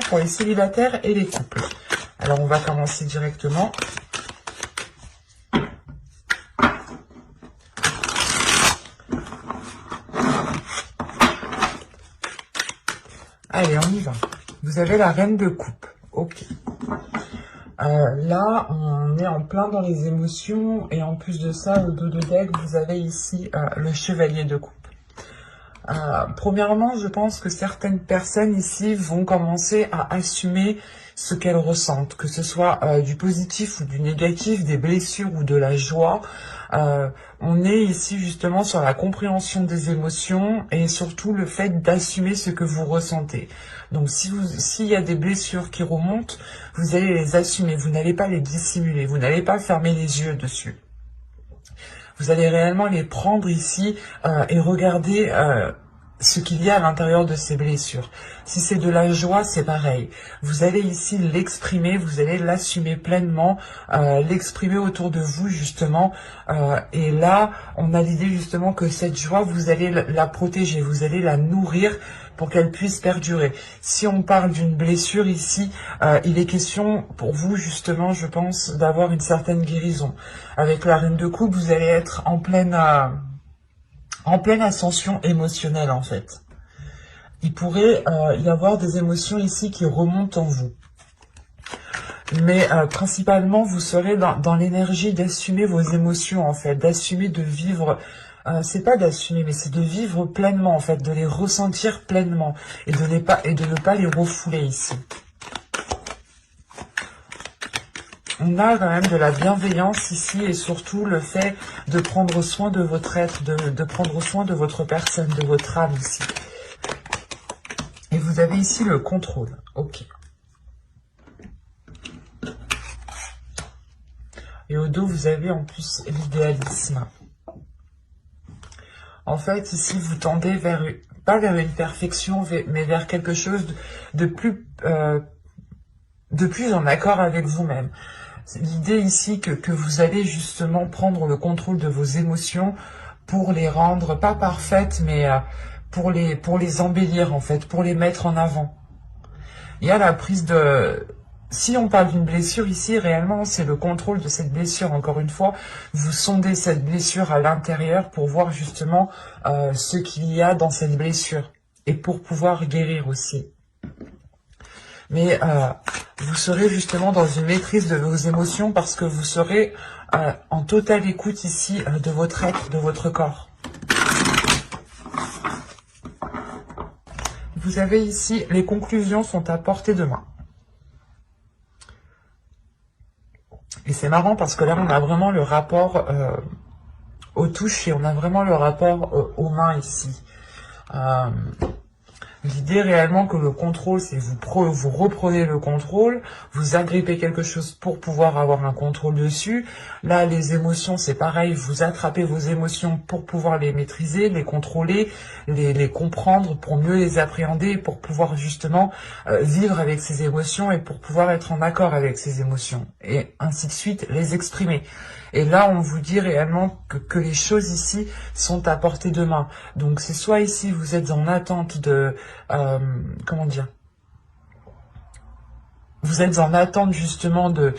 pour les célibataires et les couples. Alors, on va commencer directement. Allez, on y va. Vous avez la reine de coupe. Ok. Là, on est en plein dans les émotions. Et en plus de ça, au dos de deck, vous avez ici le chevalier de coupe. Premièrement, je pense que certaines personnes ici vont commencer à assumer ce qu'elles ressentent, que ce soit du positif ou du négatif, des blessures ou de la joie. On est ici justement sur la compréhension des émotions et surtout le fait d'assumer ce que vous ressentez. Donc s'il y a des blessures qui remontent, vous allez les assumer, vous n'allez pas les dissimuler, vous n'allez pas fermer les yeux dessus. Vous allez réellement les prendre ici et regarder ce qu'il y a à l'intérieur de ces blessures. Si c'est de la joie, c'est pareil. Vous allez ici l'exprimer, vous allez l'assumer pleinement, l'exprimer autour de vous justement. Et là, on a l'idée justement que cette joie, vous allez la protéger, vous allez la nourrir pour qu'elle puisse perdurer. Si on parle d'une blessure ici, il est question pour vous justement, je pense, d'avoir une certaine guérison. Avec la reine de coupe, vous allez être en pleine ascension émotionnelle en fait. Il pourrait y avoir des émotions ici qui remontent en vous. Mais principalement, vous serez dans l'énergie d'assumer vos émotions en fait, d'assumer de vivre... c'est pas d'assumer, mais c'est de vivre pleinement en fait, de les ressentir pleinement et de ne pas les refouler ici. On a quand même de la bienveillance ici et surtout le fait de prendre soin de votre être, de prendre soin de votre personne, de votre âme ici. Et vous avez ici le contrôle. Ok. Et au dos, vous avez en plus l'idéalisme. En fait, ici, vous tendez vers, pas vers une perfection, mais vers quelque chose de plus en accord avec vous-même. L'idée ici que vous allez justement prendre le contrôle de vos émotions pour les rendre, pas parfaites, mais pour les embellir en fait, pour les mettre en avant. Il y a la prise de... Si on parle d'une blessure ici, réellement, c'est le contrôle de cette blessure. Encore une fois, vous sondez cette blessure à l'intérieur pour voir justement ce qu'il y a dans cette blessure et pour pouvoir guérir aussi. Mais vous serez justement dans une maîtrise de vos émotions parce que vous serez en totale écoute ici de votre être, de votre corps. Vous avez ici, les conclusions sont à portée de main. Et c'est marrant parce que là, on a vraiment le rapport aux touches et on a vraiment le rapport aux mains ici. L'idée réellement que le contrôle, c'est vous reprenez le contrôle, vous agrippez quelque chose pour pouvoir avoir un contrôle dessus. Là, les émotions, c'est pareil, vous attrapez vos émotions pour pouvoir les maîtriser, les contrôler, les comprendre, pour mieux les appréhender, pour pouvoir justement vivre avec ces émotions et pour pouvoir être en accord avec ces émotions. Et ainsi de suite, les exprimer. Et là, on vous dit réellement que les choses ici sont à portée de main. Donc, c'est soit ici, vous êtes en attente de... comment dire? Vous êtes en attente justement de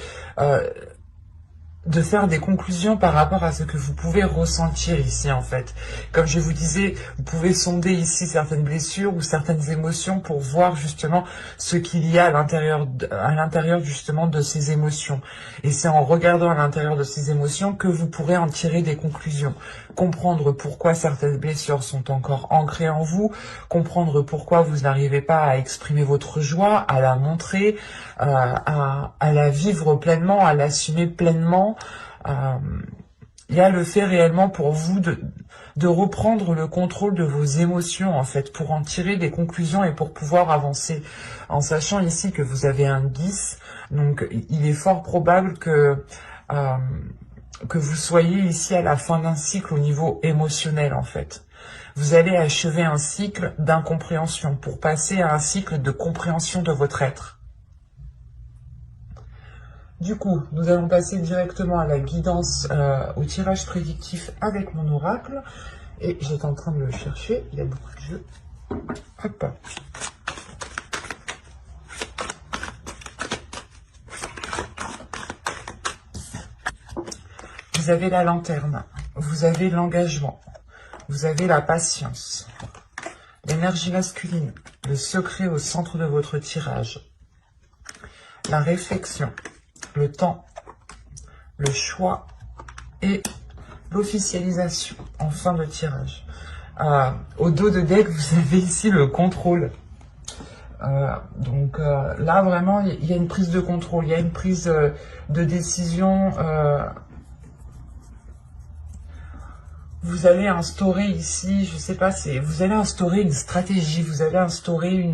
faire des conclusions par rapport à ce que vous pouvez ressentir ici en fait. Comme je vous disais, vous pouvez sonder ici certaines blessures ou certaines émotions pour voir justement ce qu'il y a à l'intérieur justement de ces émotions. Et c'est en regardant à l'intérieur de ces émotions que vous pourrez en tirer des conclusions. Comprendre pourquoi certaines blessures sont encore ancrées en vous, comprendre pourquoi vous n'arrivez pas à exprimer votre joie, à la montrer, à la vivre pleinement, à l'assumer pleinement. Il y a le fait réellement pour vous de reprendre le contrôle de vos émotions en fait, pour en tirer des conclusions et pour pouvoir avancer, en sachant ici que vous avez un 10, donc il est fort probable que vous soyez ici à la fin d'un cycle au niveau émotionnel en fait. Vous allez achever un cycle d'incompréhension pour passer à un cycle de compréhension de votre être. Du coup, nous allons passer directement à la guidance, au tirage prédictif avec mon oracle. Et j'étais en train de le chercher, il y a beaucoup de jeux. Hop. vous avez la lanterne, vous avez l'engagement, vous avez la patience, l'énergie masculine, le secret au centre de votre tirage, la réflexion, le temps, le choix et l'officialisation en fin de tirage. Au dos de deck, vous avez ici le contrôle. Donc là, vraiment, il y a une prise de contrôle, il y a une prise de décision. Vous allez instaurer ici, je sais pas, vous allez instaurer une stratégie, vous allez instaurer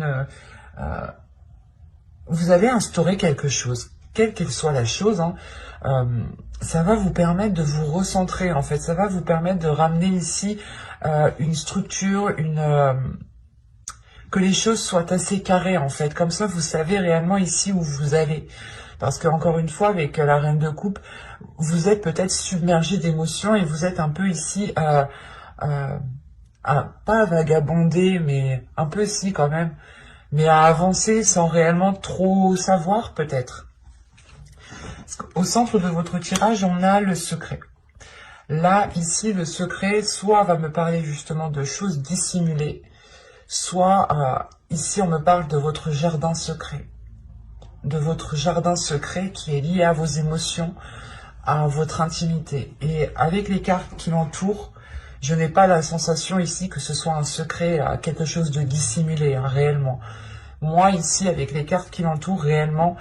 vous allez instaurer quelque chose, quelle qu'elle soit la chose, hein. Ça va vous permettre de vous recentrer, en fait. Ça va vous permettre de ramener ici une structure, que les choses soient assez carrées, en fait. Comme ça, vous savez réellement ici où vous allez. Parce que, encore une fois, avec la reine de coupe, vous êtes peut-être submergé d'émotions et vous êtes un peu ici pas vagabonder, mais un peu si quand même, mais à avancer sans réellement trop savoir, peut-être. Au centre de votre tirage, on a le secret. Là, ici, le secret, soit va me parler justement de choses dissimulées, soit ici, on me parle de votre jardin secret. De votre jardin secret qui est lié à vos émotions, à votre intimité. Et avec les cartes qui l'entourent, je n'ai pas la sensation ici que ce soit un secret, quelque chose de dissimulé, hein, réellement. Moi, ici, avec les cartes qui l'entourent, réellement,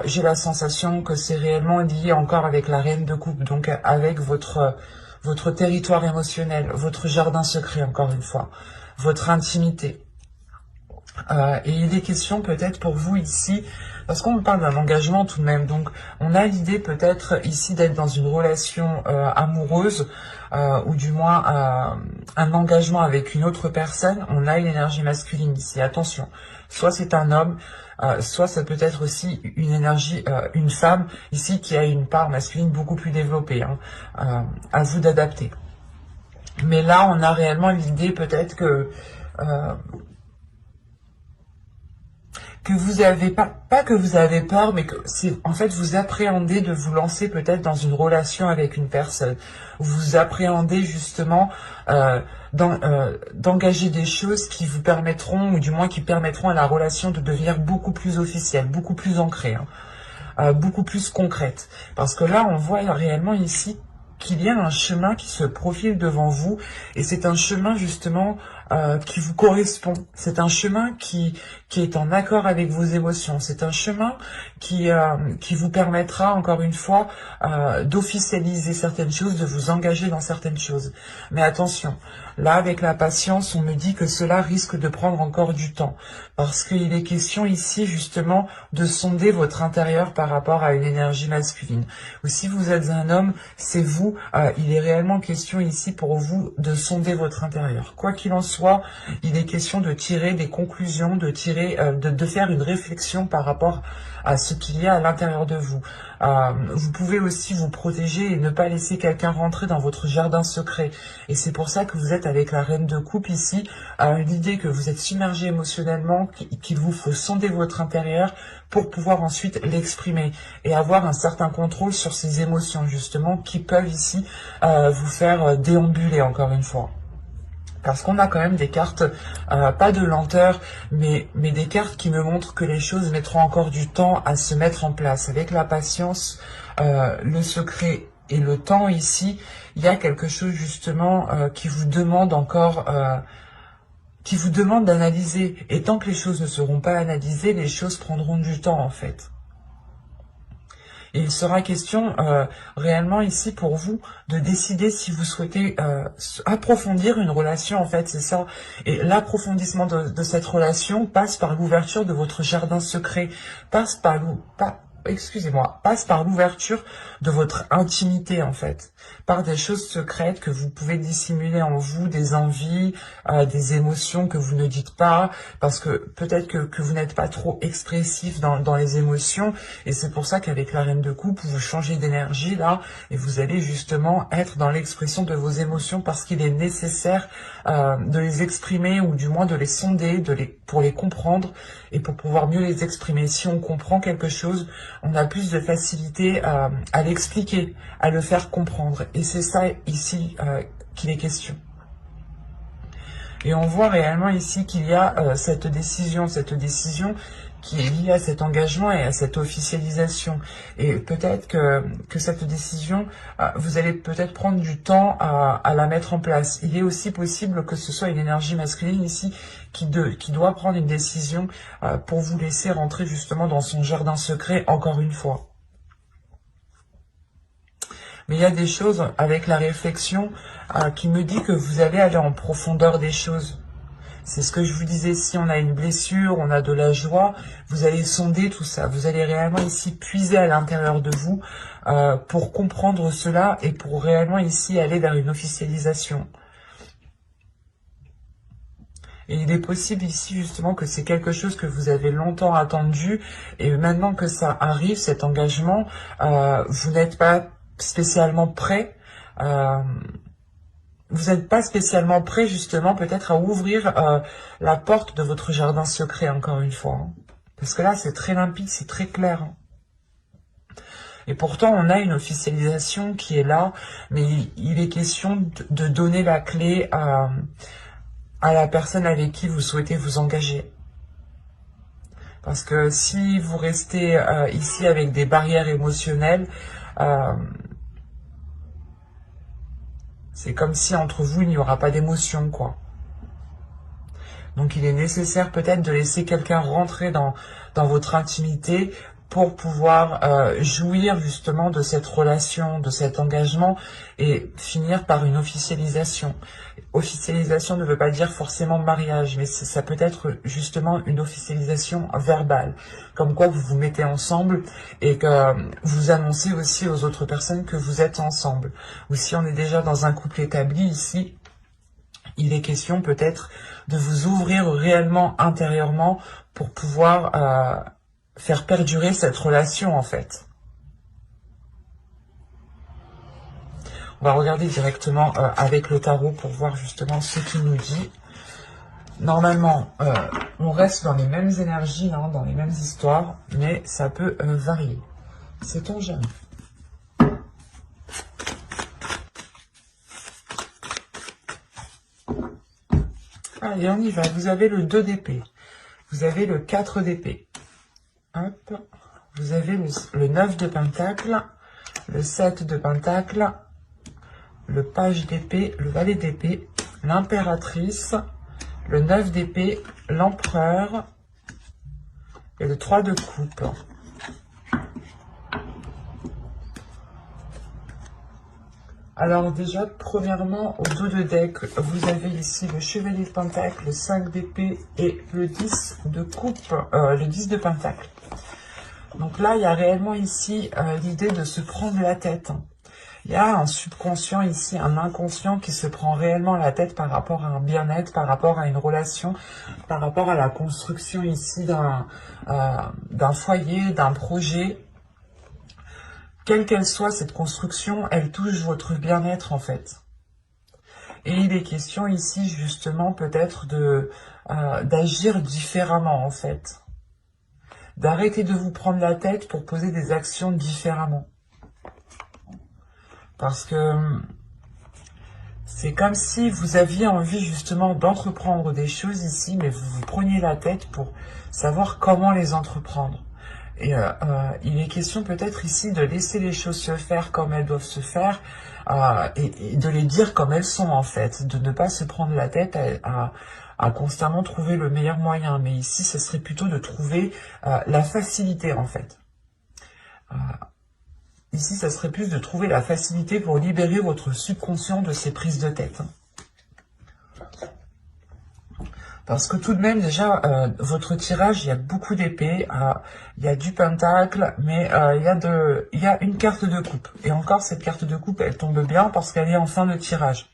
j'ai la sensation que c'est réellement lié encore avec la reine de coupe, donc avec votre territoire émotionnel, votre jardin secret, encore une fois, votre intimité. Et il est question peut-être pour vous ici, parce qu'on parle d'un engagement tout de même, donc on a l'idée peut-être ici d'être dans une relation amoureuse, ou du moins un engagement avec une autre personne. On a une énergie masculine ici, attention, soit c'est un homme, soit ça peut être aussi une énergie, une femme ici qui a une part masculine beaucoup plus développée, hein, à vous d'adapter. Mais là on a réellement l'idée peut-être que vous avez pas que vous avez peur, mais que c'est en fait vous appréhendez de vous lancer peut-être dans une relation avec une personne. Vous appréhendez justement d'engager des choses qui vous permettront, ou du moins qui permettront à la relation de devenir beaucoup plus officielle, beaucoup plus ancrée, hein, beaucoup plus concrète. Parce que là, on voit réellement ici qu'il y a un chemin qui se profile devant vous, et c'est un chemin justement qui vous correspond. C'est un chemin qui est en accord avec vos émotions. C'est un chemin qui vous permettra, encore une fois, d'officialiser certaines choses, de vous engager dans certaines choses. Mais attention, là, avec la patience, on me dit que cela risque de prendre encore du temps. Parce qu'il est question ici, justement, de sonder votre intérieur par rapport à une énergie masculine. Ou si vous êtes un homme, c'est vous, il est réellement question ici pour vous de sonder votre intérieur. Quoi qu'il en soit, il est question de tirer des conclusions, de faire une réflexion par rapport à ce qu'il y a à l'intérieur de vous. Vous pouvez aussi vous protéger et ne pas laisser quelqu'un rentrer dans votre jardin secret. Et c'est pour ça que vous êtes avec la reine de coupe ici, l'idée que vous êtes submergé émotionnellement, qu'il vous faut sonder votre intérieur pour pouvoir ensuite l'exprimer et avoir un certain contrôle sur ces émotions justement qui peuvent ici vous faire déambuler, encore une fois. Parce qu'on a quand même des cartes, pas de lenteur, mais des cartes qui me montrent que les choses mettront encore du temps à se mettre en place. Avec la patience, le secret et le temps ici, il y a quelque chose justement qui vous demande encore, qui vous demande d'analyser. Et tant que les choses ne seront pas analysées, les choses prendront du temps en fait. Et il sera question réellement ici pour vous de décider si vous souhaitez approfondir une relation, en fait, c'est ça. Et l'approfondissement de cette relation passe par l'ouverture de votre jardin secret, passe par l'ouverture de votre intimité, en fait, par des choses secrètes que vous pouvez dissimuler en vous, des envies, des émotions que vous ne dites pas, parce que peut-être que vous n'êtes pas trop expressif dans les émotions, et c'est pour ça qu'avec la reine de coupe, vous changez d'énergie là, et vous allez justement être dans l'expression de vos émotions, parce qu'il est nécessaire de les exprimer, ou du moins de les sonder, de les pour les comprendre et pour pouvoir mieux les exprimer. Si on comprend quelque chose, on a plus de facilité à l'expliquer, à le faire comprendre. Et c'est ça ici qu'il est question. Et on voit réellement ici qu'il y a cette décision qui est liée à cet engagement et à cette officialisation. Et peut-être que cette décision, vous allez peut-être prendre du temps à la mettre en place. Il est aussi possible que ce soit une énergie masculine ici qui doit prendre une décision pour vous laisser rentrer justement dans son jardin secret encore une fois. Mais il y a des choses avec la réflexion qui me dit que vous allez aller en profondeur des choses. C'est ce que je vous disais, si on a une blessure, on a de la joie, vous allez sonder tout ça. Vous allez réellement ici puiser à l'intérieur de vous pour comprendre cela et pour réellement ici aller vers une officialisation. Et il est possible ici justement que c'est quelque chose que vous avez longtemps attendu et maintenant que ça arrive, cet engagement, vous n'êtes pas spécialement prêt. Vous n'êtes pas spécialement prêt justement peut-être à ouvrir la porte de votre jardin secret encore une fois. Hein. Parce que là c'est très limpide, c'est très clair. Hein. Et pourtant on a une officialisation qui est là, mais il est question de donner la clé à la personne avec qui vous souhaitez vous engager. Parce que si vous restez ici avec des barrières émotionnelles, c'est comme si entre vous, il n'y aura pas d'émotion, quoi. Donc il est nécessaire peut-être de laisser quelqu'un rentrer dans votre intimité pour pouvoir jouir justement de cette relation, de cet engagement et finir par une officialisation. Officialisation ne veut pas dire forcément mariage, mais ça peut être justement une officialisation verbale. Comme quoi vous vous mettez ensemble et que vous annoncez aussi aux autres personnes que vous êtes ensemble. Ou si on est déjà dans un couple établi ici, il est question peut-être de vous ouvrir réellement intérieurement pour pouvoir faire perdurer cette relation en fait. On va regarder directement avec le tarot pour voir justement ce qu'il nous dit. Normalement, on reste dans les mêmes énergies, hein, dans les mêmes histoires, mais ça peut varier. Sait-on jamais? Allez, on y va. Vous avez le 2 d'épée. Vous avez le 4 d'épée. Hop. Vous avez le 9 de pentacle, le 7 de pentacle, le page d'épée, le valet d'épée, l'impératrice, le 9 d'épée, l'empereur et le 3 de coupe. Alors déjà, premièrement, au dos de deck, vous avez ici le chevalier de pentacle, le 5 d'épée et le 10 de coupe, le 10 de pentacle. Donc là, il y a réellement ici l'idée de se prendre la tête. Il y a un subconscient ici, un inconscient qui se prend réellement la tête par rapport à un bien-être, par rapport à une relation, par rapport à la construction ici d'un foyer, d'un projet. Quelle qu'elle soit, cette construction, elle touche votre bien-être en fait. Et il est question ici justement peut-être d'agir différemment en fait. D'arrêter de vous prendre la tête pour poser des actions différemment. Parce que c'est comme si vous aviez envie justement d'entreprendre des choses ici, mais vous vous preniez la tête pour savoir comment les entreprendre. Et il est question peut-être ici de laisser les choses se faire comme elles doivent se faire et de les dire comme elles sont en fait. De ne pas se prendre la tête à constamment trouver le meilleur moyen. Mais ici, ce serait plutôt de trouver la facilité en fait. Ici, ça serait plus de trouver la facilité pour libérer votre subconscient de ces prises de tête. Parce que tout de même, déjà, votre tirage, il y a beaucoup d'épées, il y a du pentacle, mais il y a une carte de coupe. Et encore, cette carte de coupe, elle tombe bien parce qu'elle est en fin de tirage.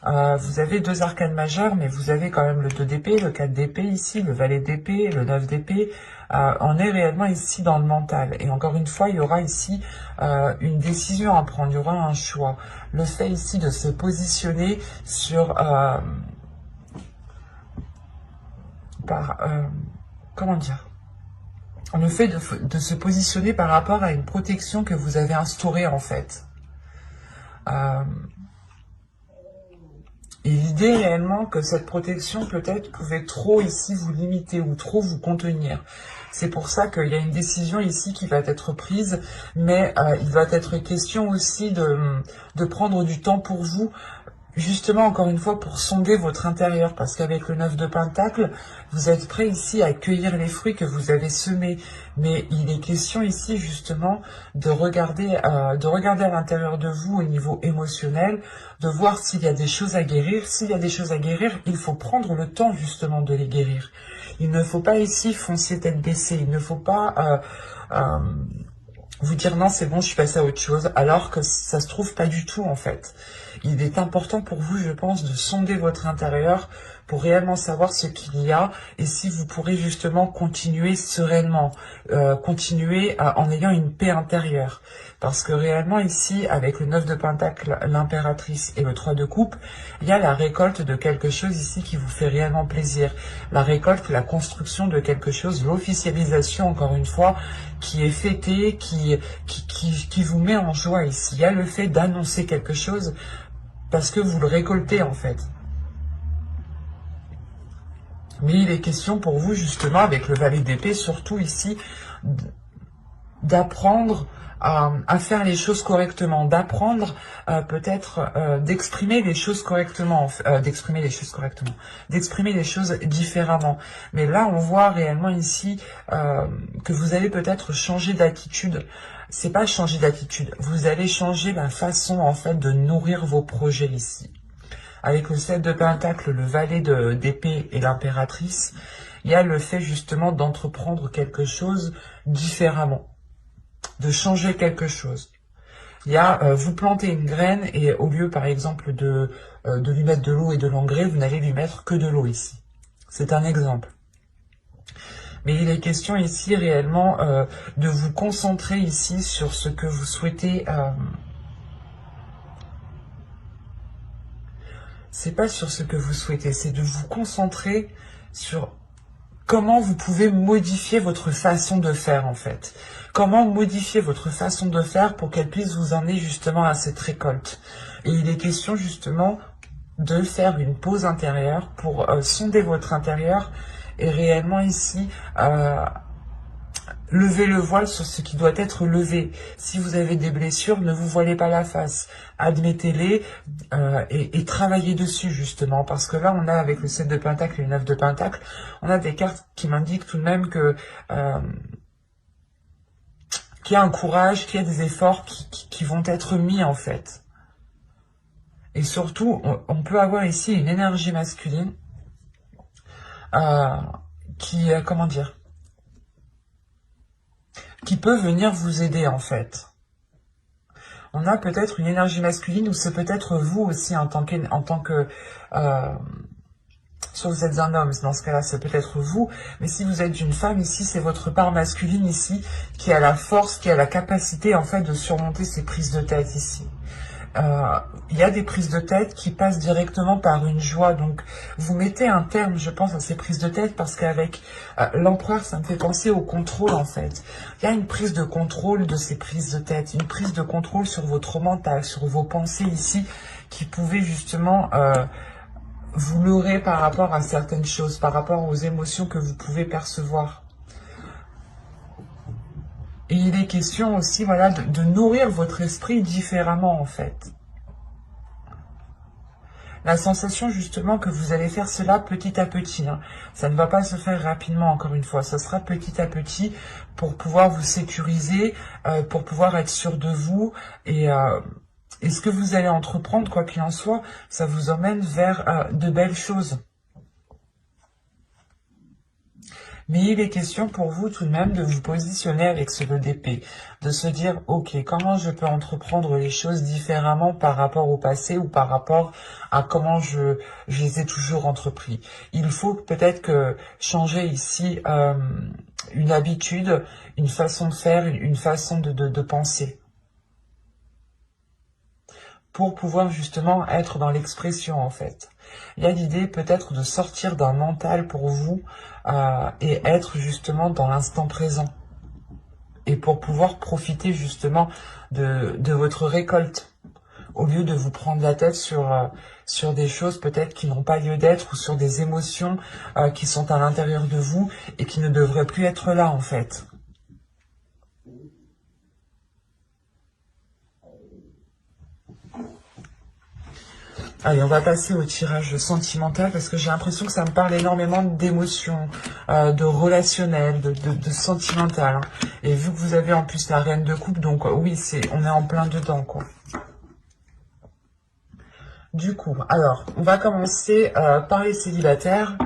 Vous avez 2 arcanes majeures, mais vous avez quand même le 2 d'épée, le 4 d'épée ici, le valet d'épée, le 9 d'épée. On est réellement ici dans le mental. Et encore une fois, il y aura ici une décision à prendre, il y aura un choix. Le fait ici de se positionner sur... par, comment dire, le fait de se positionner par rapport à une protection que vous avez instaurée en fait. Et l'idée réellement que cette protection peut-être pouvait trop ici vous limiter ou trop vous contenir. C'est pour ça qu'il y a une décision ici qui va être prise, mais il va être question aussi de prendre du temps pour vous, justement encore une fois pour sonder votre intérieur, parce qu'avec le 9 de Pentacle, vous êtes prêt ici à cueillir les fruits que vous avez semés, mais il est question ici justement de regarder à l'intérieur de vous au niveau émotionnel, de voir s'il y a des choses à guérir. S'il y a des choses à guérir, il faut prendre le temps justement de les guérir. Il ne faut pas ici foncer tête baissée, il ne faut pas vous dire non c'est bon je suis passé à autre chose, alors que ça se trouve pas du tout en fait. Il est important pour vous, je pense, de sonder votre intérieur pour réellement savoir ce qu'il y a et si vous pourrez justement continuer sereinement, continuer en ayant une paix intérieure. Parce que réellement ici, avec le 9 de Pentacle, l'impératrice et le 3 de coupe, il y a la récolte de quelque chose ici qui vous fait réellement plaisir. La récolte, la construction de quelque chose, l'officialisation, encore une fois, qui est fêtée, qui vous met en joie ici. Il y a le fait d'annoncer quelque chose parce que vous le récoltez en fait. Mais il est question pour vous justement avec le valet d'épée, surtout ici, d'apprendre à faire les choses correctement, d'apprendre peut-être d'exprimer les choses correctement, d'exprimer les choses différemment. Mais là, on voit réellement ici que vous allez peut-être changer d'attitude. C'est pas changer d'attitude, vous allez changer la façon en fait de nourrir vos projets ici. Avec le 7 de Pentacle, le valet d'épée et l'impératrice, il y a le fait justement d'entreprendre quelque chose différemment, de changer quelque chose. Il y a vous plantez une graine et au lieu par exemple de lui mettre de l'eau et de l'engrais, vous n'allez lui mettre que de l'eau ici. C'est un exemple. Mais il est question ici réellement de vous concentrer ici sur ce que vous souhaitez. C'est pas sur ce que vous souhaitez, c'est de vous concentrer sur comment vous pouvez modifier votre façon de faire en fait. Comment modifier votre façon de faire pour qu'elle puisse vous emmener justement à cette récolte. Et il est question justement de faire une pause intérieure pour sonder votre intérieur et réellement ici lever le voile sur ce qui doit être levé. Si vous avez des blessures, ne vous voilez pas la face. Admettez-les et travaillez dessus justement. Parce que là, on a avec le 7 de Pentacle et le 9 de Pentacle, on a des cartes qui m'indiquent tout de même que qu'il y a un courage, qu'il y a des efforts qui vont être mis en fait. Et surtout, on peut avoir ici une énergie masculine comment dire, qui peut venir vous aider en fait. On a peut-être une énergie masculine ou c'est peut-être vous aussi en tant que si vous êtes un homme, dans ce cas-là, c'est peut-être vous. Mais si vous êtes une femme, ici, c'est votre part masculine, ici, qui a la force, qui a la capacité, en fait, de surmonter ces prises de tête, ici. Il y a des prises de tête qui passent directement par une joie. Donc, vous mettez un terme, je pense, à ces prises de tête parce qu'avec l'empereur, ça me fait penser au contrôle, en fait. Il y a une prise de contrôle de ces prises de tête, une prise de contrôle sur votre mental, sur vos pensées ici, qui pouvaient justement vous leurrer par rapport à certaines choses, par rapport aux émotions que vous pouvez percevoir. Et il est question aussi, voilà, de nourrir votre esprit différemment, en fait. La sensation, justement, que vous allez faire cela petit à petit. Hein. Ça ne va pas se faire rapidement, encore une fois. Ça sera petit à petit pour pouvoir vous sécuriser, pour pouvoir être sûr de vous. Et ce que vous allez entreprendre, quoi qu'il en soit, ça vous emmène vers de belles choses. Mais il est question pour vous tout de même de vous positionner avec ce lot d'épée, de se dire, ok, comment je peux entreprendre les choses différemment par rapport au passé ou par rapport à comment je les ai toujours entrepris. Il faut peut-être que changer ici une habitude, une façon de faire, une façon de penser. Pour pouvoir justement être dans l'expression en fait. Il y a l'idée peut-être de sortir d'un mental pour vous et être justement dans l'instant présent. Et pour pouvoir profiter justement de votre récolte, au lieu de vous prendre la tête sur des choses peut-être qui n'ont pas lieu d'être, ou sur des émotions qui sont à l'intérieur de vous et qui ne devraient plus être là en fait. Allez, on va passer au tirage sentimental parce que j'ai l'impression que ça me parle énormément d'émotions, de relationnel, de sentimental. Hein. Et vu que vous avez en plus la reine de coupe, donc oui, on est en plein dedans, quoi. Du coup, alors, on va commencer par les célibataires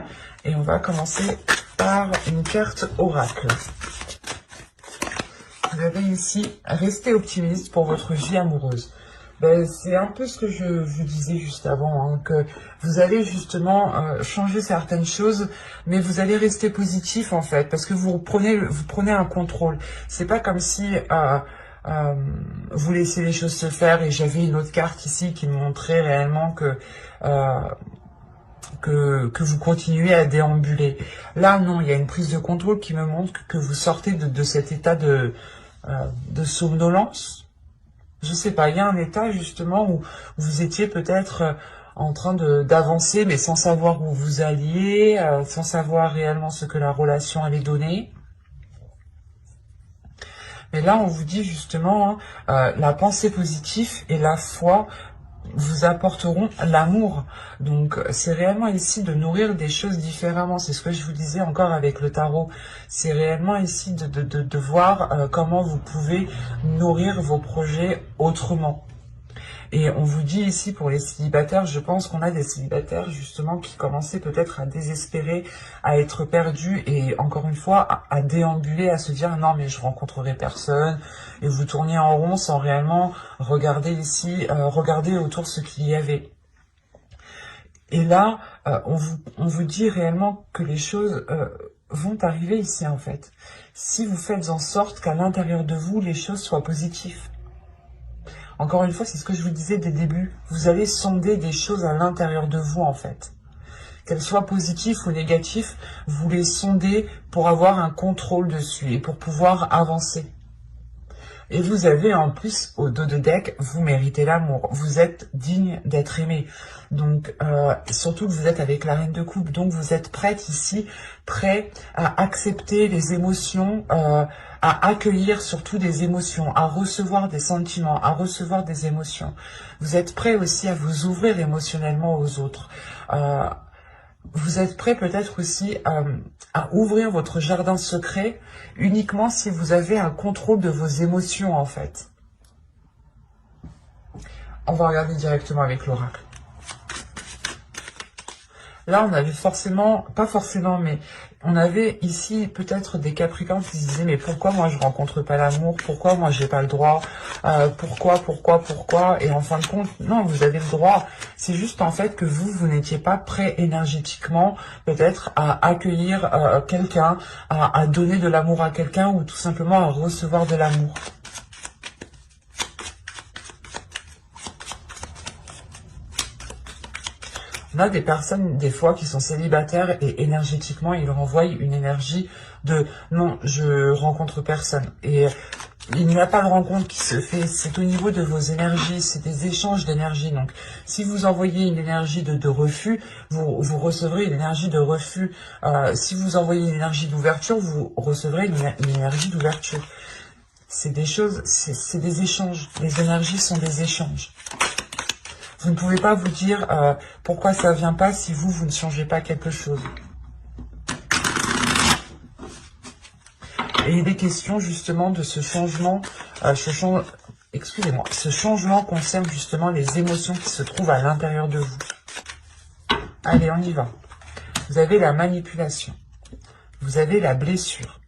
et on va commencer par une carte oracle. Vous avez ici, restez optimiste pour votre vie amoureuse. Ben, c'est un peu ce que je vous disais juste avant, hein, que vous allez justement changer certaines choses, mais vous allez rester positif en fait, parce que vous prenez un contrôle. C'est pas comme si vous laissez les choses se faire, et j'avais une autre carte ici qui me montrait réellement que vous continuez à déambuler. Là, non, il y a une prise de contrôle qui me montre que vous sortez de cet état de somnolence. Je sais pas, il y a un état justement où vous étiez peut-être en train d'avancer, mais sans savoir où vous alliez, sans savoir réellement ce que la relation allait donner. Mais là, on vous dit justement, hein, la pensée positive et la foi vous apporteront l'amour. Donc, c'est réellement ici de nourrir des choses différemment. C'est ce que je vous disais encore avec le tarot. C'est réellement ici de voir comment vous pouvez nourrir vos projets autrement. Et on vous dit ici pour les célibataires, je pense qu'on a des célibataires justement qui commençaient peut-être à désespérer, à être perdus et encore une fois à déambuler, à se dire non mais je rencontrerai personne, et vous tourniez en rond sans réellement regarder ici, regarder autour ce qu'il y avait. Et là, on vous dit réellement que les choses vont arriver ici en fait. Si vous faites en sorte qu'à l'intérieur de vous, les choses soient positives. Encore une fois, c'est ce que je vous disais dès le début. Vous allez sonder des choses à l'intérieur de vous, en fait. Qu'elles soient positives ou négatives, vous les sondez pour avoir un contrôle dessus et pour pouvoir avancer. Et vous avez en plus, au dos de deck, vous méritez l'amour. Vous êtes digne d'être aimé. Donc, surtout que vous êtes avec la reine de coupe. Donc, vous êtes prête ici, prêt à accepter les émotions, à accueillir surtout des émotions, à recevoir des sentiments, à recevoir des émotions. Vous êtes prêt aussi à vous ouvrir émotionnellement aux autres. Vous êtes prêt peut-être aussi à ouvrir votre jardin secret uniquement si vous avez un contrôle de vos émotions en fait. On va regarder directement avec l'oracle. Là, on avait forcément, pas forcément, mais on avait ici peut-être des Capricornes qui se disaient mais pourquoi moi je rencontre pas l'amour, pourquoi moi j'ai pas le droit, pourquoi, et en fin de compte, non, vous avez le droit, c'est juste en fait que vous n'étiez pas prêt énergétiquement peut-être à accueillir quelqu'un, à donner de l'amour à quelqu'un ou tout simplement à recevoir de l'amour. On a des personnes, des fois, qui sont célibataires et énergétiquement, ils renvoient une énergie de « non, je rencontre personne ». Et il n'y a pas de rencontre qui se fait, c'est au niveau de vos énergies, c'est des échanges d'énergie. Donc, si vous envoyez une énergie de refus, vous recevrez une énergie de refus. Si vous envoyez une énergie d'ouverture, vous recevrez une énergie d'ouverture. C'est des choses, c'est des échanges. Les énergies sont des échanges. Vous ne pouvez pas vous dire pourquoi ça ne vient pas si vous ne changez pas quelque chose. Et il est question justement de ce changement, excusez-moi, ce changement concerne justement les émotions qui se trouvent à l'intérieur de vous. Allez, on y va. Vous avez la manipulation. Vous avez la blessure.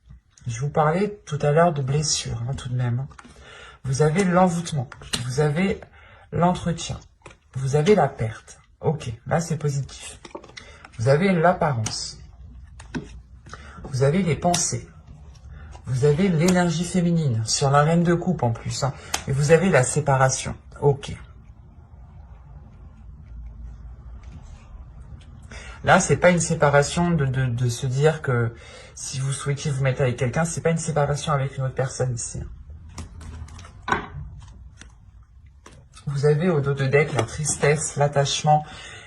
Je vous parlais tout à l'heure de blessure, hein, tout de même. Vous avez l'envoûtement. Vous avez l'entretien. Vous avez la perte. Ok, là c'est positif. Vous avez l'apparence. Vous avez les pensées. Vous avez l'énergie féminine, sur la reine de coupe en plus. Hein. Et vous avez la séparation. Ok. Là, c'est pas une séparation de se dire que si vous souhaitiez vous mettre avec quelqu'un, c'est pas une séparation avec une autre personne ici. Vous avez au dos de deck la tristesse, l'attachement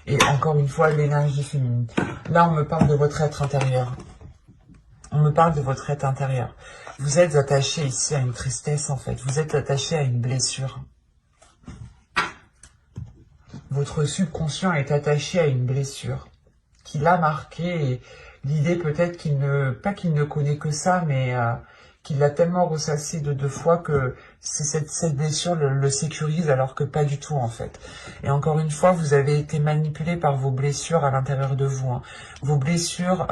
et encore une fois l'énergie féminine. Là, on me parle de votre être intérieur. On me parle de votre être intérieur. Vous êtes attaché ici à une tristesse en fait. Vous êtes attaché à une blessure. Votre subconscient est attaché à une blessure qui l'a marqué et l'idée peut-être qu'il ne, pas qu'il ne connaît que ça, mais qu'il l'a tellement ressassé de 2 fois que cette blessure le sécurise alors que pas du tout en fait. Et encore une fois, vous avez été manipulé par vos blessures à l'intérieur de vous. Hein. Vos blessures,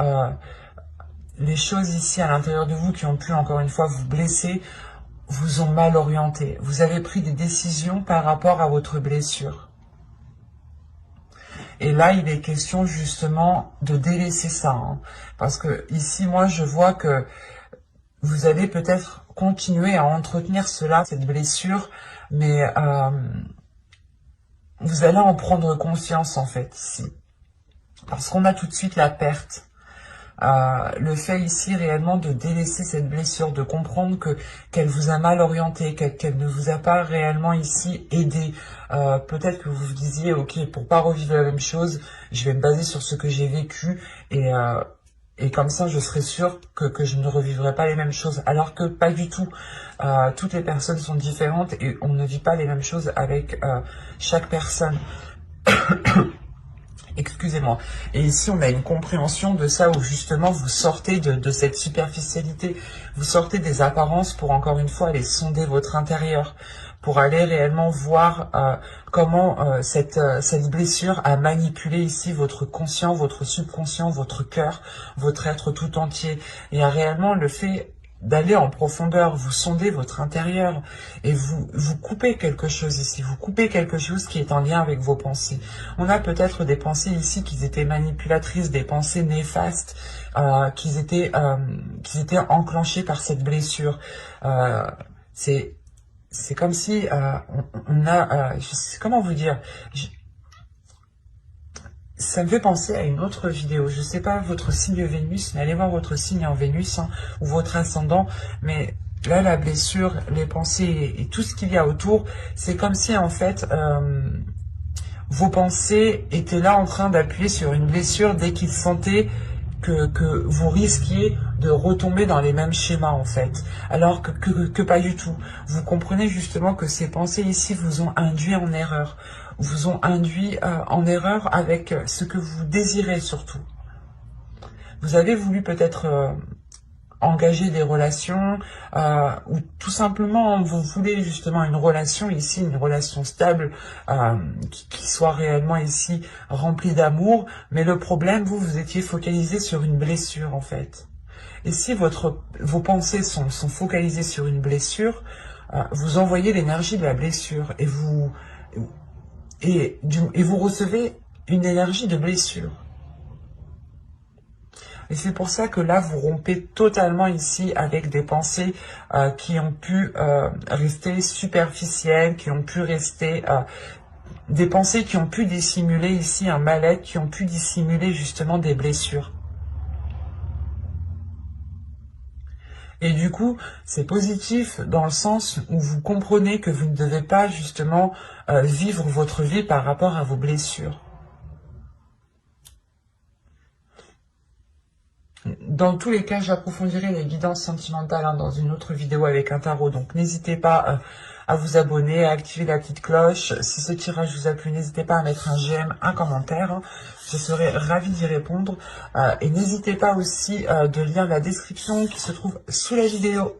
les choses ici à l'intérieur de vous qui ont pu encore une fois vous blesser, vous ont mal orienté. Vous avez pris des décisions par rapport à votre blessure. Et là, il est question justement de délaisser ça. Hein. Parce que ici, moi, je vois que vous allez peut-être continuer à entretenir cela, cette blessure, mais vous allez en prendre conscience en fait ici. Parce qu'on a tout de suite la perte. Le fait ici réellement de délaisser cette blessure, de comprendre qu'elle vous a mal orienté, qu'elle ne vous a pas réellement ici aidé. Peut-être que vous vous disiez, ok, pour pas revivre la même chose, je vais me baser sur ce que j'ai vécu et comme ça je serai sûre que je ne revivrai pas les mêmes choses. Alors que pas du tout. Toutes les personnes sont différentes et on ne vit pas les mêmes choses avec chaque personne. Excusez-moi. Et ici, on a une compréhension de ça où justement vous sortez de cette superficialité, vous sortez des apparences pour encore une fois aller sonder votre intérieur, pour aller réellement voir comment cette blessure a manipulé ici votre conscient, votre subconscient, votre cœur, votre être tout entier. Et a réellement le fait d'aller en profondeur, vous sondez votre intérieur et vous coupez quelque chose ici, vous coupez quelque chose qui est en lien avec vos pensées. On a peut-être des pensées ici qui étaient manipulatrices, des pensées néfastes, qui étaient enclenchées par cette blessure. C'est comme si on a, je sais comment vous dire. Ça me fait penser à une autre vidéo. Je sais pas votre signe Vénus, mais allez voir votre signe en Vénus hein, ou votre ascendant. Mais là, la blessure, les pensées et tout ce qu'il y a autour, c'est comme si en fait vos pensées étaient là en train d'appuyer sur une blessure dès qu'ils sentaient que vous risquiez de retomber dans les mêmes schémas en fait, alors que pas du tout. Vous comprenez justement que ces pensées ici vous ont induit en erreur, vous ont induit en erreur avec ce que vous désirez surtout. Vous avez voulu peut-être engager des relations ou tout simplement vous voulez justement une relation ici, une relation stable qui soit réellement ici remplie d'amour, mais le problème, vous étiez focalisé sur une blessure en fait. Et si vos pensées sont focalisées sur une blessure, vous envoyez l'énergie de la blessure et vous recevez une énergie de blessure. Et c'est pour ça que là, vous rompez totalement ici avec des pensées qui ont pu rester superficielles, qui ont pu rester... des pensées qui ont pu dissimuler ici un mal-être, qui ont pu dissimuler justement des blessures. Et du coup, c'est positif dans le sens où vous comprenez que vous ne devez pas justement vivre votre vie par rapport à vos blessures. Dans tous les cas, j'approfondirai les guidances sentimentales hein, dans une autre vidéo avec un tarot. Donc n'hésitez pas à vous abonner, à activer la petite cloche. Si ce tirage vous a plu, n'hésitez pas à mettre un j'aime, un commentaire. Hein. Je serai ravie d'y répondre. Et n'hésitez pas aussi de lire la description qui se trouve sous la vidéo.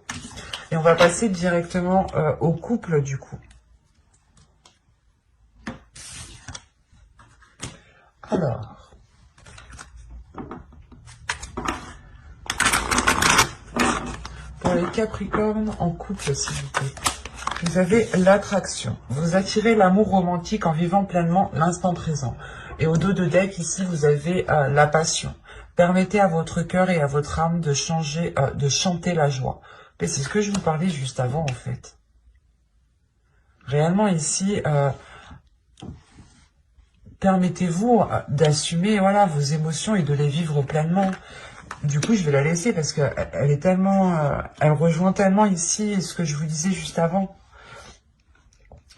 Et on va passer directement au couple du coup. Alors... Pour les Capricornes en couple, s'il vous plaît. Vous avez l'attraction. Vous attirez l'amour romantique en vivant pleinement l'instant présent. Et au dos de deck, ici, vous avez la passion. Permettez à votre cœur et à votre âme de chanter la joie. Et c'est ce que je vous parlais juste avant, en fait. Réellement, ici, permettez-vous d'assumer, voilà, vos émotions et de les vivre pleinement. Du coup, je vais la laisser parce que elle est tellement, elle rejoint tellement ici ce que je vous disais juste avant.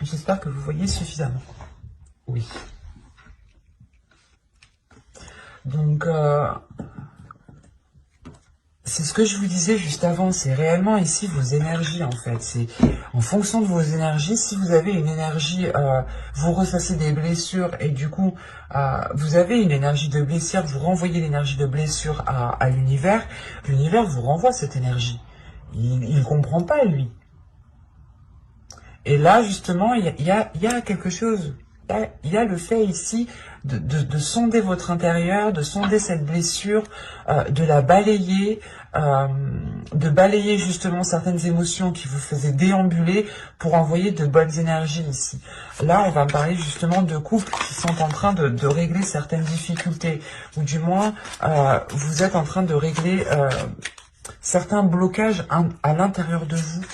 J'espère que vous voyez suffisamment. Oui. Donc, c'est ce que je vous disais juste avant, c'est réellement ici vos énergies en fait. C'est en fonction de vos énergies, si vous avez une énergie, vous ressassez des blessures et du coup, vous avez une énergie de blessure, vous renvoyez l'énergie de blessure à l'univers, l'univers vous renvoie cette énergie. Il ne comprend pas lui. Et là justement, il y a quelque chose. Il y a le fait ici de sonder votre intérieur, de sonder cette blessure, de la balayer, de balayer justement certaines émotions qui vous faisaient déambuler pour envoyer de bonnes énergies ici. Là, on va parler justement de couples qui sont en train de régler certaines difficultés, ou du moins, vous êtes en train de régler certains blocages à l'intérieur de vous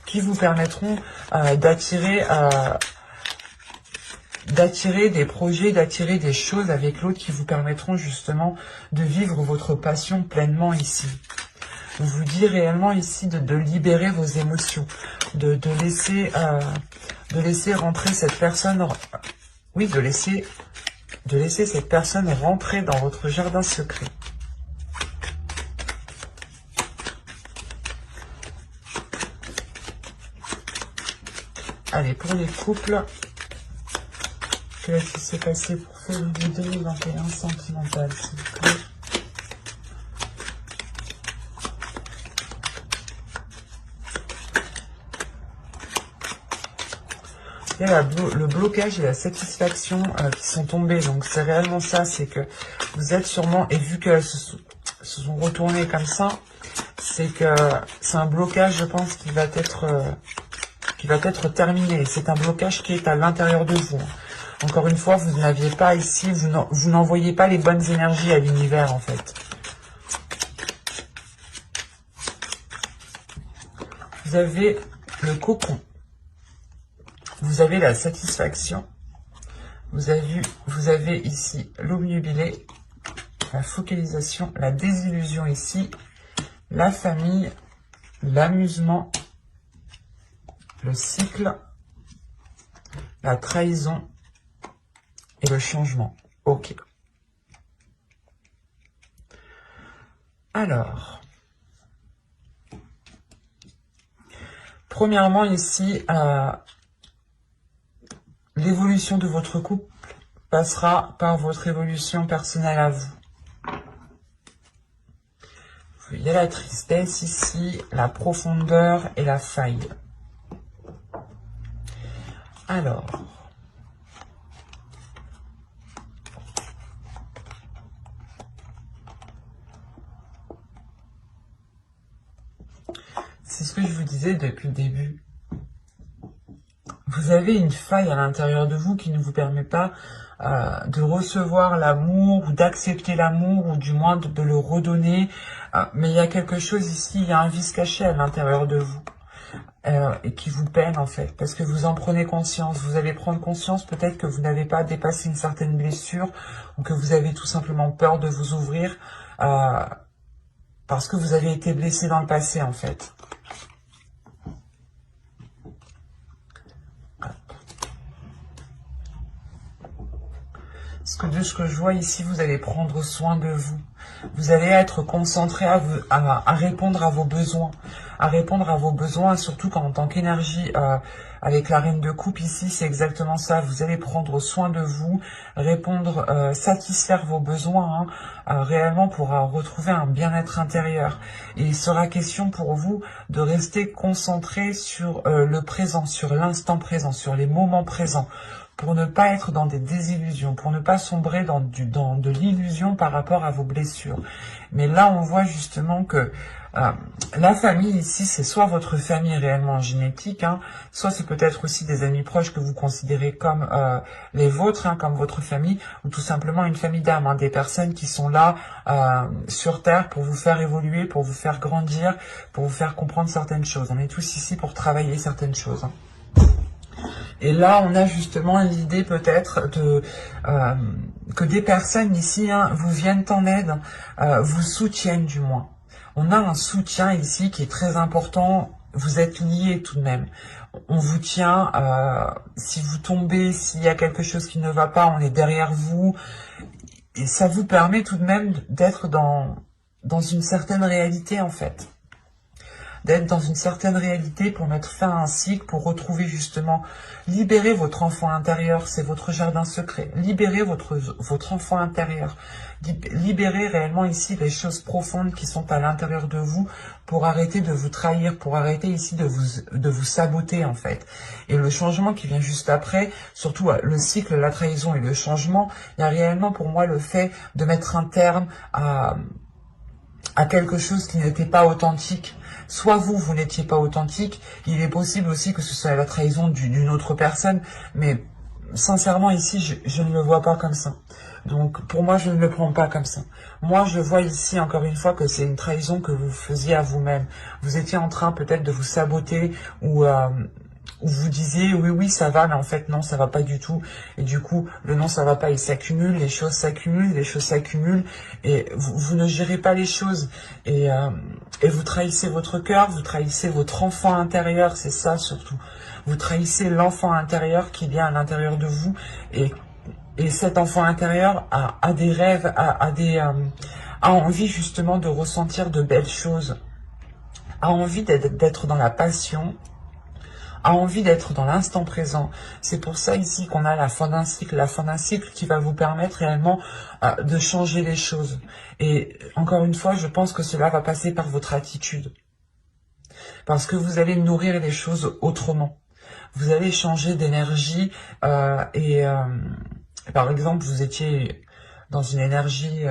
qui vous permettront d'attirer des projets, d'attirer des choses avec l'autre qui vous permettront justement de vivre votre passion pleinement ici. Je vous dis réellement ici de libérer vos émotions, de laisser rentrer cette personne, oui, de laisser cette personne rentrer dans votre jardin secret. Allez, pour les couples, qu'est-ce qui s'est passé pour février 2021 sentimental, s'il vous plaît? Il y a le blocage et la satisfaction qui sont tombés. Donc c'est réellement ça, c'est que vous êtes sûrement, et vu qu'elles se sont retournées comme ça, c'est que c'est un blocage, je pense, qui va être terminé. C'est un blocage qui est à l'intérieur de vous. Encore une fois, vous n'aviez pas ici, vous n'envoyez pas les bonnes énergies à l'univers, en fait. Vous avez le cocon. Vous avez la satisfaction. Vous avez ici l'obnubilé, la focalisation, la désillusion ici, la famille, l'amusement, le cycle, la trahison et le changement. Ok. Alors, premièrement ici, l'évolution de votre couple passera par votre évolution personnelle à vous. Il y a la tristesse ici, la profondeur et la faille. Alors, c'est ce que je vous disais depuis le début. Vous avez une faille à l'intérieur de vous qui ne vous permet pas de recevoir l'amour ou d'accepter l'amour ou du moins de le redonner. Mais il y a quelque chose ici, il y a un vice caché à l'intérieur de vous et qui vous peine en fait parce que vous en prenez conscience. Vous allez prendre conscience peut-être que vous n'avez pas dépassé une certaine blessure ou que vous avez tout simplement peur de vous ouvrir parce que vous avez été blessé dans le passé en fait. De ce que je vois ici, vous allez prendre soin de vous. Vous allez être concentré à répondre à vos besoins. À répondre à vos besoins, surtout en tant qu'énergie, avec la reine de coupe ici, c'est exactement ça. Vous allez prendre soin de vous, répondre, satisfaire vos besoins, réellement pour retrouver un bien-être intérieur. Et il sera question pour vous de rester concentré sur le présent, sur l'instant présent, sur les moments présents, pour ne pas être dans des désillusions, pour ne pas sombrer dans de l'illusion par rapport à vos blessures. Mais là, on voit justement que la famille ici, c'est soit votre famille réellement génétique, soit c'est peut-être aussi des amis proches que vous considérez comme les vôtres, comme votre famille, ou tout simplement une famille d'âme, des personnes qui sont là sur Terre pour vous faire évoluer, pour vous faire grandir, pour vous faire comprendre certaines choses. On est tous ici pour travailler certaines choses. Et là, on a justement l'idée peut-être de que des personnes ici hein, vous viennent en aide, vous soutiennent du moins. On a un soutien ici qui est très important. Vous êtes liés tout de même. On vous tient. Si vous tombez, s'il y a quelque chose qui ne va pas, on est derrière vous. Et ça vous permet tout de même d'être dans une certaine réalité en fait. D'être dans une certaine réalité pour mettre fin à un cycle, pour retrouver justement, libérer votre enfant intérieur, c'est votre jardin secret, libérer votre enfant intérieur, libérer réellement ici les choses profondes qui sont à l'intérieur de vous pour arrêter de vous trahir, pour arrêter ici de vous saboter en fait. Et le changement qui vient juste après, surtout le cycle, la trahison et le changement, il y a réellement pour moi le fait de mettre un terme à quelque chose qui n'était pas authentique. Soit vous n'étiez pas authentique, il est possible aussi que ce soit la trahison d'une autre personne, mais sincèrement ici, je ne le vois pas comme ça. Donc pour moi, je ne le prends pas comme ça. Moi, je vois ici encore une fois que c'est une trahison que vous faisiez à vous-même. Vous étiez en train peut-être de vous saboter ou vous disiez oui ça va, mais en fait non, ça va pas du tout, et du coup le non ça va pas, il s'accumule, les choses s'accumulent et vous ne gérez pas les choses et vous trahissez votre cœur, vous trahissez votre enfant intérieur, c'est ça surtout, vous trahissez l'enfant intérieur qui vient à l'intérieur de vous et cet enfant intérieur a des rêves, a envie justement de ressentir de belles choses, a envie d'être dans la passion, a envie d'être dans l'instant présent. C'est pour ça ici qu'on a la fin d'un cycle qui va vous permettre réellement de changer les choses. Et encore une fois, je pense que cela va passer par votre attitude. Parce que vous allez nourrir les choses autrement. Vous allez changer d'énergie par exemple, vous étiez dans une énergie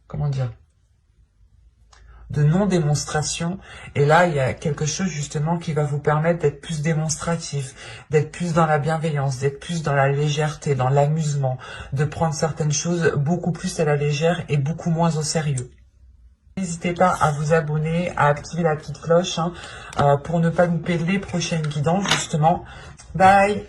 comment dire, de non-démonstration, et là il y a quelque chose justement qui va vous permettre d'être plus démonstratif, d'être plus dans la bienveillance, d'être plus dans la légèreté, dans l'amusement, de prendre certaines choses beaucoup plus à la légère et beaucoup moins au sérieux. N'hésitez pas à vous abonner, à activer la petite cloche pour ne pas louper les prochaines guidances justement. Bye!